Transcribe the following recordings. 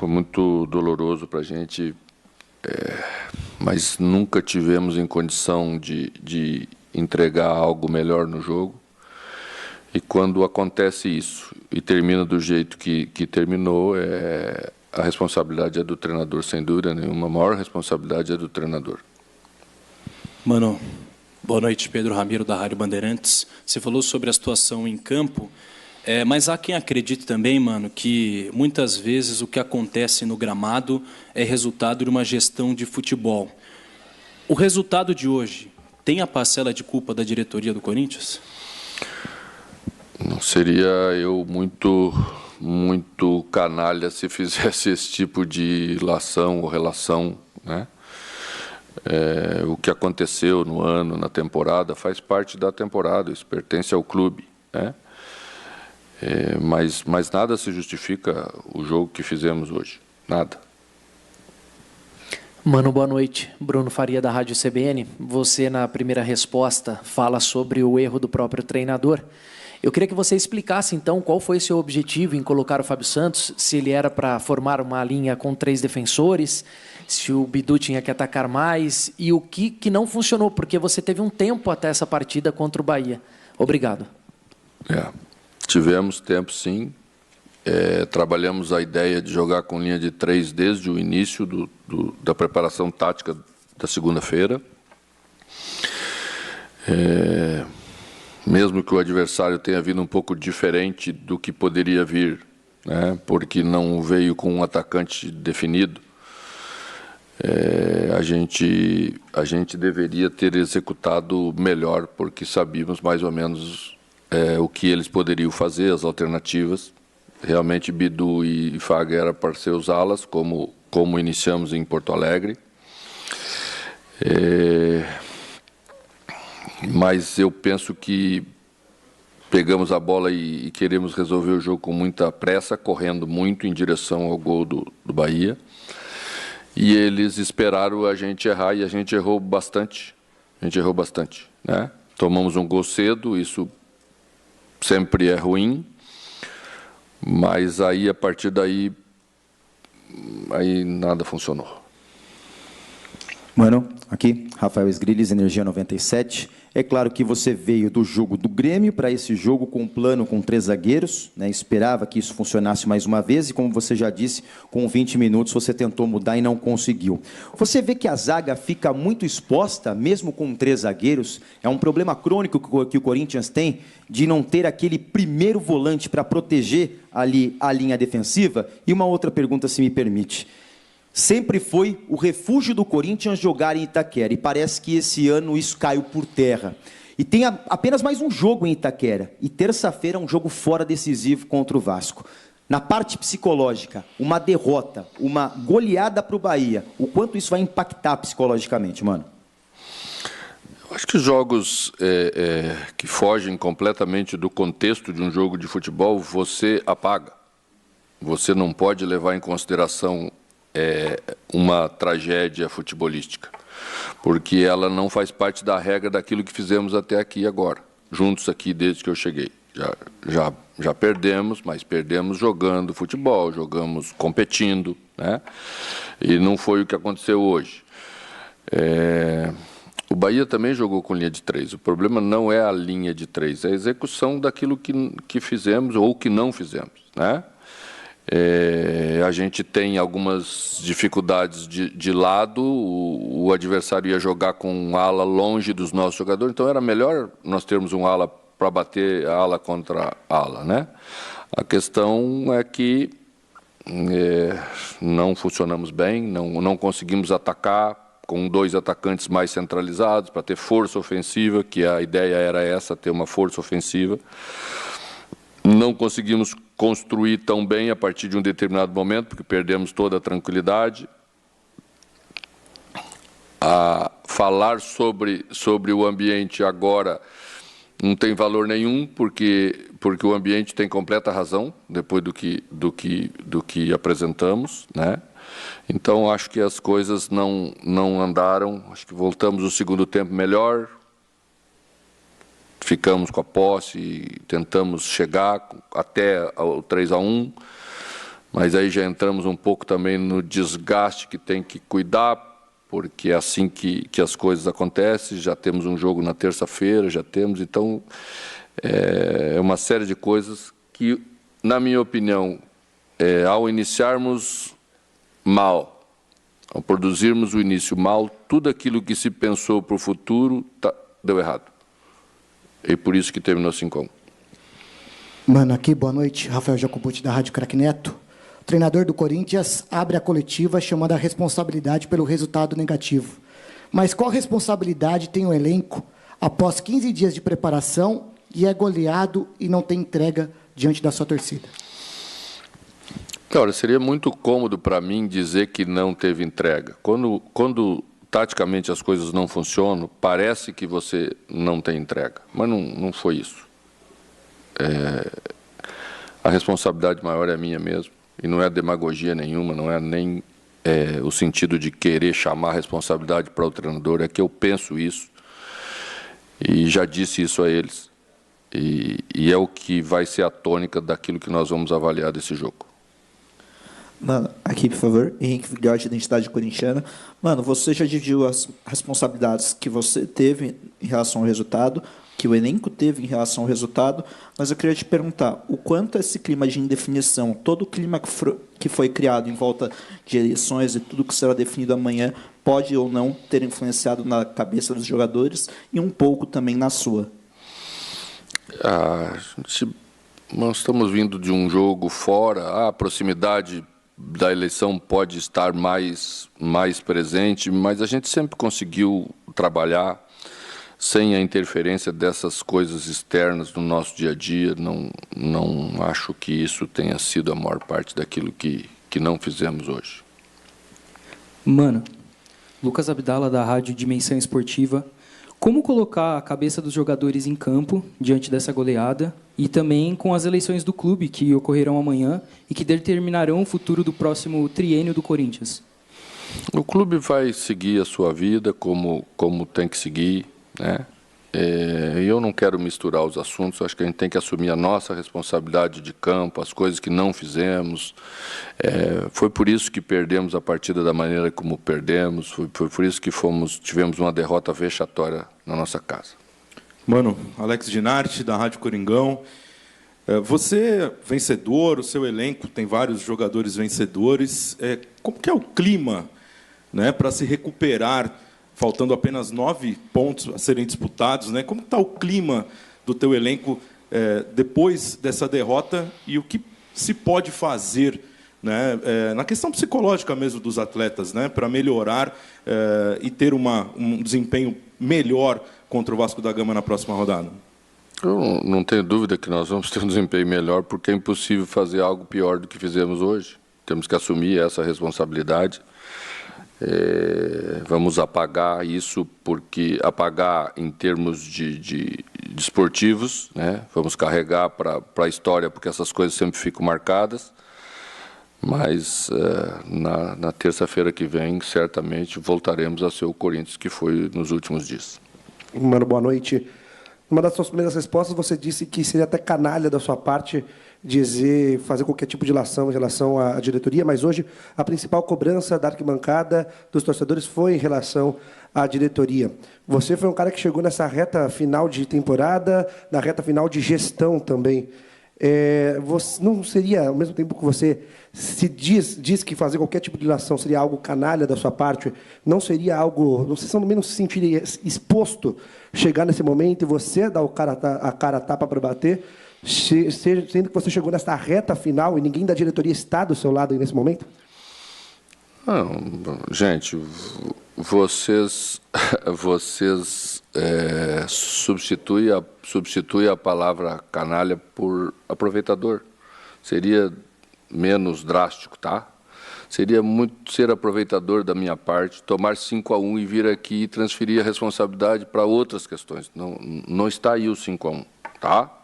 foi muito doloroso para a gente, mas nunca tivemos em condição de entregar algo melhor no jogo. E quando acontece isso e termina do jeito que terminou, a responsabilidade é do treinador, sem dúvida nenhuma. A maior responsabilidade é do treinador. Mano, boa noite, Pedro Ramiro, da Rádio Bandeirantes. Você falou sobre a situação em campo, mas há quem acredite também, mano, que muitas vezes o que acontece no gramado é resultado de uma gestão de futebol. O resultado de hoje tem a parcela de culpa da diretoria do Corinthians? Não seria eu muito canalha se fizesse esse tipo de ilação ou relação, né? O que aconteceu no ano, na temporada, faz parte da temporada, isso pertence ao clube, né? Mas nada se justifica o jogo que fizemos hoje, nada. Mano, boa noite. Bruno Faria, da Rádio CBN. Você, na primeira resposta, fala sobre o erro do próprio treinador. Eu queria que você explicasse, então, qual foi seu objetivo em colocar o Fábio Santos, se ele era para formar uma linha com 3 defensores, se o Bidu tinha que atacar mais, e o que não funcionou, porque você teve um tempo até essa partida contra o Bahia. Obrigado. Tivemos tempo, sim. Trabalhamos a ideia de jogar com linha de 3 desde o início da preparação tática da segunda-feira. Mesmo que o adversário tenha vindo um pouco diferente do que poderia vir, né, porque não veio com um atacante definido, a gente deveria ter executado melhor, porque sabíamos mais ou menos o que eles poderiam fazer, as alternativas. Realmente, Bidu e Fagner eram para ser os alas, como iniciamos em Porto Alegre. Mas eu penso que pegamos a bola e queremos resolver o jogo com muita pressa, correndo muito em direção ao gol do Bahia. E eles esperaram a gente errar e a gente errou bastante. Né? Tomamos um gol cedo, isso sempre é ruim. Mas aí, a partir daí, nada funcionou. Mano, aqui, Rafael Esgrilles, Energia 97. É claro que você veio do jogo do Grêmio para esse jogo com um plano com 3 zagueiros, né? Esperava que isso funcionasse mais uma vez e, como você já disse, com 20 minutos você tentou mudar e não conseguiu. Você vê que a zaga fica muito exposta, mesmo com 3 zagueiros? É um problema crônico que o Corinthians tem de não ter aquele primeiro volante para proteger ali a linha defensiva? E uma outra pergunta, se me permite. Sempre foi o refúgio do Corinthians jogar em Itaquera, e parece que esse ano isso caiu por terra. E tem apenas mais um jogo em Itaquera, e terça-feira um jogo fora decisivo contra o Vasco. Na parte psicológica, uma derrota, uma goleada para o Bahia, o quanto isso vai impactar psicologicamente, mano? Eu acho que os jogos que fogem completamente do contexto de um jogo de futebol, você apaga. Você não pode levar em consideração uma tragédia futebolística, porque ela não faz parte da regra daquilo que fizemos até aqui agora, juntos aqui desde que eu cheguei. Já perdemos, mas perdemos jogando futebol, jogamos competindo, né? E não foi o que aconteceu hoje. O Bahia também jogou com linha de 3. O problema não é a linha de 3, é a execução daquilo que fizemos ou que não fizemos, né? A gente tem algumas dificuldades de lado, o adversário ia jogar com um ala longe dos nossos jogadores, então era melhor nós termos um ala para bater ala contra ala, né? A questão é que não funcionamos bem, não conseguimos atacar com 2 atacantes mais centralizados para ter força ofensiva, que a ideia era essa, ter uma força ofensiva. Não conseguimos construir tão bem a partir de um determinado momento, porque perdemos toda a tranquilidade. Falar sobre o ambiente agora não tem valor nenhum, porque o ambiente tem completa razão, depois do que apresentamos, né? Então, acho que as coisas não andaram, acho que voltamos o segundo tempo melhor, ficamos com a posse, tentamos chegar até o 3-1, Mas aí já entramos um pouco também no desgaste que tem que cuidar, porque é assim que as coisas acontecem. Já temos um jogo na terça-feira, então é uma série de coisas que, na minha opinião, ao iniciarmos mal, ao produzirmos o início mal, tudo aquilo que se pensou para o futuro deu errado. E por isso que terminou 5-1. Mano, aqui, boa noite. Rafael Jacobuti, da Rádio Craque Neto. O treinador do Corinthians abre a coletiva chamando a responsabilidade pelo resultado negativo. Mas qual responsabilidade tem o elenco após 15 dias de preparação e é goleado e não tem entrega diante da sua torcida? Olha, seria muito cômodo para mim dizer que não teve entrega. Quando taticamente as coisas não funcionam, parece que você não tem entrega, mas não foi isso. A responsabilidade maior é minha mesmo, e não é demagogia nenhuma, não é nem o sentido de querer chamar a responsabilidade para o treinador, é que eu penso isso, e já disse isso a eles, e é o que vai ser a tônica daquilo que nós vamos avaliar desse jogo. Mano, aqui, por favor, Henrique Filhote, Identidade Corintiana. Mano, você já dividiu as responsabilidades que você teve em relação ao resultado, que o elenco teve em relação ao resultado, mas eu queria te perguntar, o quanto esse clima de indefinição, todo o clima que foi criado em volta de eleições e tudo que será definido amanhã, pode ou não ter influenciado na cabeça dos jogadores e um pouco também na sua? Nós estamos vindo de um jogo fora, a proximidade da eleição pode estar mais presente, mas a gente sempre conseguiu trabalhar sem a interferência dessas coisas externas no nosso dia a dia. Não acho que isso tenha sido a maior parte daquilo que não fizemos hoje. Mano, Lucas Abdala, da Rádio Dimensão Esportiva. Como colocar a cabeça dos jogadores em campo diante dessa goleada e também com as eleições do clube que ocorrerão amanhã e que determinarão o futuro do próximo triênio do Corinthians? O clube vai seguir a sua vida como tem que seguir, né? Eu não quero misturar os assuntos, acho que a gente tem que assumir a nossa responsabilidade de campo, as coisas que não fizemos. Foi por isso que perdemos a partida da maneira como perdemos, foi por isso que tivemos uma derrota vexatória na nossa casa. Mano, Alex Dinarte, da Rádio Coringão. Você é vencedor, o seu elenco tem vários jogadores vencedores. Como que é o clima, né, para se recuperar, faltando apenas 9 pontos a serem disputados, né? Como está o clima do teu elenco depois dessa derrota e o que se pode fazer, né, na questão psicológica mesmo dos atletas, né, para melhorar e ter um desempenho melhor contra o Vasco da Gama na próxima rodada? Eu não tenho dúvida que nós vamos ter um desempenho melhor, porque é impossível fazer algo pior do que fizemos hoje. Temos que assumir essa responsabilidade. Vamos apagar isso, porque apagar em termos de esportivos, né? Vamos carregar para a história, porque essas coisas sempre ficam marcadas, mas na terça-feira que vem, certamente, voltaremos a ser o Corinthians que foi nos últimos dias. Mano, boa noite. Numa das suas primeiras respostas, você disse que seria até canalha da sua parte fazer qualquer tipo de ilação em relação à diretoria, mas hoje a principal cobrança da arquibancada dos torcedores foi em relação à diretoria. Você foi um cara que chegou nessa reta final de temporada, na reta final de gestão também. Você não seria, ao mesmo tempo que você se diz que fazer qualquer tipo de ilação seria algo canalha da sua parte, não seria algo, você no menos se sentiria exposto chegar nesse momento e você dar a cara a tapa para bater, sendo que você chegou nessa reta final e ninguém da diretoria está do seu lado aí nesse momento? Não, gente, vocês substituem a palavra canalha por aproveitador. Seria menos drástico, tá? Seria muito ser aproveitador da minha parte, tomar 5-1 e vir aqui e transferir a responsabilidade para outras questões. Não está aí o 5-1, tá?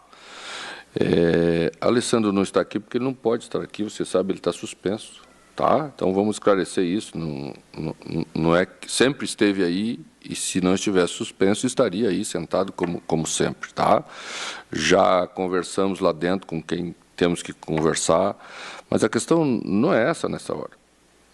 Alessandro não está aqui porque ele não pode estar aqui, você sabe, ele está suspenso, tá? Então vamos esclarecer isso. Não é que sempre esteve aí, e se não estivesse suspenso, estaria aí sentado como sempre, tá? Já conversamos lá dentro com quem temos que conversar, mas a questão não é essa nessa hora.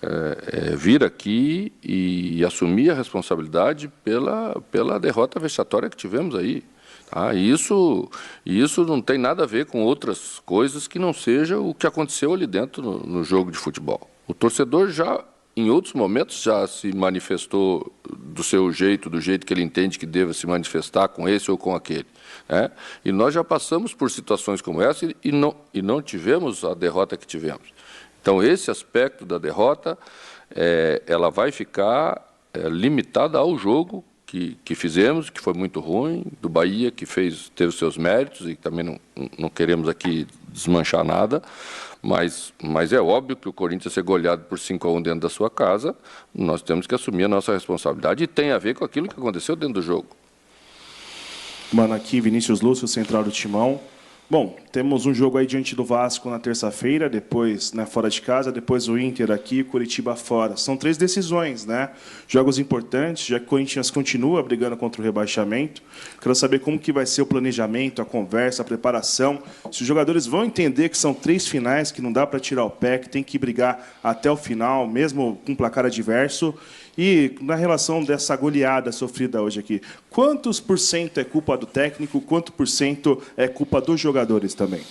É vir aqui e assumir a responsabilidade pela derrota vexatória que tivemos aí. Tá? Isso não tem nada a ver com outras coisas que não seja o que aconteceu ali dentro no jogo de futebol. O torcedor já, em outros momentos, já se manifestou do seu jeito, do jeito que ele entende que deva se manifestar, com esse ou com aquele. Né? E nós já passamos por situações como essa e não tivemos a derrota que tivemos. Então, esse aspecto da derrota, ela vai ficar limitada ao jogo que fizemos, que foi muito ruim, do Bahia, que teve seus méritos, e também não queremos aqui desmanchar nada, mas é óbvio que o Corinthians ser goleado por 5-1 dentro da sua casa, nós temos que assumir a nossa responsabilidade, e tem a ver com aquilo que aconteceu dentro do jogo. Mano, aqui Vinícius Lúcio, central do Timão. Bom, temos um jogo aí diante do Vasco na terça-feira, depois, né, fora de casa, depois o Inter aqui e o Curitiba fora. São 3 decisões, né? Jogos importantes, já que o Corinthians continua brigando contra o rebaixamento. Quero saber como que vai ser o planejamento, a conversa, a preparação. Se os jogadores vão entender que são 3 finais, que não dá para tirar o pé, que tem que brigar até o final, mesmo com placar adverso. E na relação dessa goleada sofrida hoje aqui, quantos por cento é culpa do técnico, quanto por cento é culpa dos jogadores também?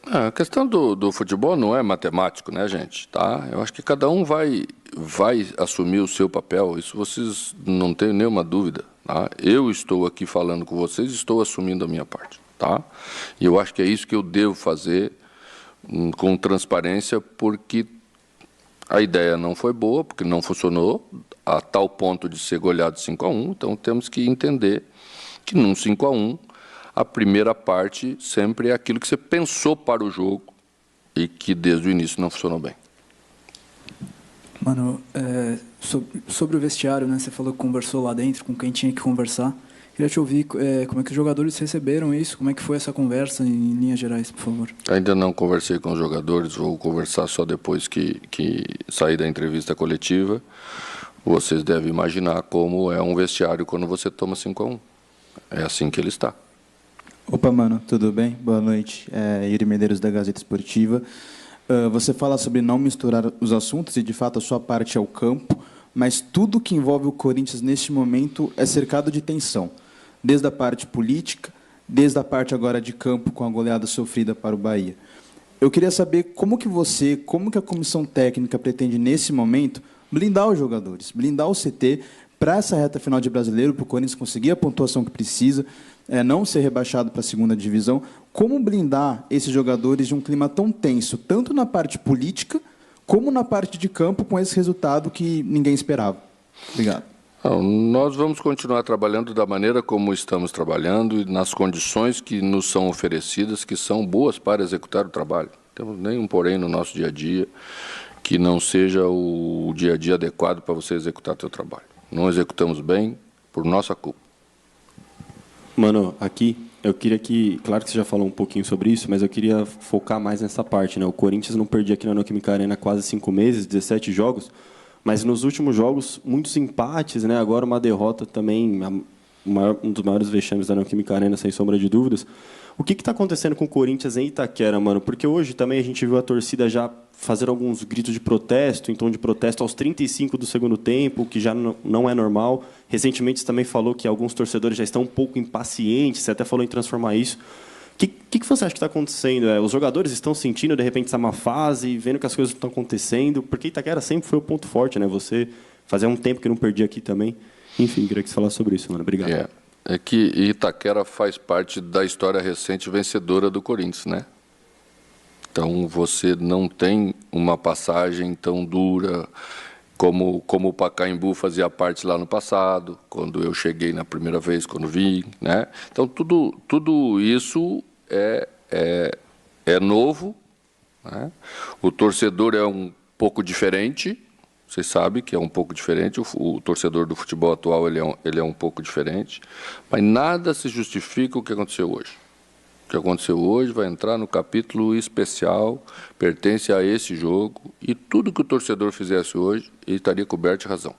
A questão do futebol não é matemático, né, gente? Tá? Eu acho que cada um vai assumir o seu papel, isso vocês não têm nenhuma dúvida. Tá? Eu estou aqui falando com vocês, estou assumindo a minha parte. Tá? E eu acho que é isso que eu devo fazer com transparência, porque a ideia não foi boa, porque não funcionou a tal ponto de ser goleado 5-1, então temos que entender que num 5-1, a primeira parte sempre é aquilo que você pensou para o jogo e que desde o início não funcionou bem. Mano, sobre o vestiário, né? Você falou que conversou lá dentro com quem tinha que conversar. Queria te ouvir como é que os jogadores receberam isso, como é que foi essa conversa em linhas gerais, por favor. Ainda não conversei com os jogadores, vou conversar só depois que sair da entrevista coletiva. Vocês devem imaginar como é um vestiário quando você toma 5-1. É assim que ele está. Opa, mano, tudo bem? Boa noite. Yuri Medeiros, da Gazeta Esportiva. Você fala sobre não misturar os assuntos e, de fato, a sua parte é o campo, mas tudo que envolve o Corinthians neste momento é cercado de tensão, desde a parte política, desde a parte agora de campo com a goleada sofrida para o Bahia. Eu queria saber como que a comissão técnica pretende, nesse momento, blindar os jogadores, blindar o CT para essa reta final de Brasileiro, para o Corinthians conseguir a pontuação que precisa, não ser rebaixado para a segunda divisão. Como blindar esses jogadores de um clima tão tenso, tanto na parte política, como na parte de campo, com esse resultado que ninguém esperava? Obrigado. Nós vamos continuar trabalhando da maneira como estamos trabalhando e nas condições que nos são oferecidas, que são boas para executar o trabalho. Não temos nenhum porém no nosso dia a dia que não seja o dia a dia adequado para você executar seu trabalho. Não executamos bem por nossa culpa. Mano, aqui eu queria que, claro que você já falou um pouquinho sobre isso, mas eu queria focar mais nessa parte, né? O Corinthians não perdia aqui na Neoquímica Arena há quase 5 meses, 17 jogos, mas nos últimos jogos muitos empates, né? Agora uma derrota também, um dos maiores vexames da Neoquímica Arena, sem sombra de dúvidas. O que está acontecendo com o Corinthians em Itaquera, mano? Porque hoje também a gente viu a torcida já fazer alguns gritos de protesto, em tom de protesto aos 35 do segundo tempo, o que já não é normal. Recentemente você também falou que alguns torcedores já estão um pouco impacientes, você até falou em transformar isso. O que você acha que está acontecendo? Os jogadores estão sentindo, de repente, essa má fase, vendo que as coisas estão acontecendo? Porque Itaquera sempre foi o ponto forte, né? Você fazia um tempo que não perdia aqui também. Enfim, queria que você falasse sobre isso, mano. Obrigado. É que Itaquera faz parte da história recente vencedora do Corinthians, né? Então, você não tem uma passagem tão dura como o Pacaembu fazia parte lá no passado, quando eu cheguei na primeira vez, quando vim, né? Então, tudo isso é novo, né? O torcedor é um pouco diferente. Vocês sabem que é um pouco diferente, o torcedor do futebol atual ele é um pouco diferente, mas nada se justifica o que aconteceu hoje. O que aconteceu hoje vai entrar no capítulo especial, pertence a esse jogo, e tudo que o torcedor fizesse hoje, ele estaria coberto de razão.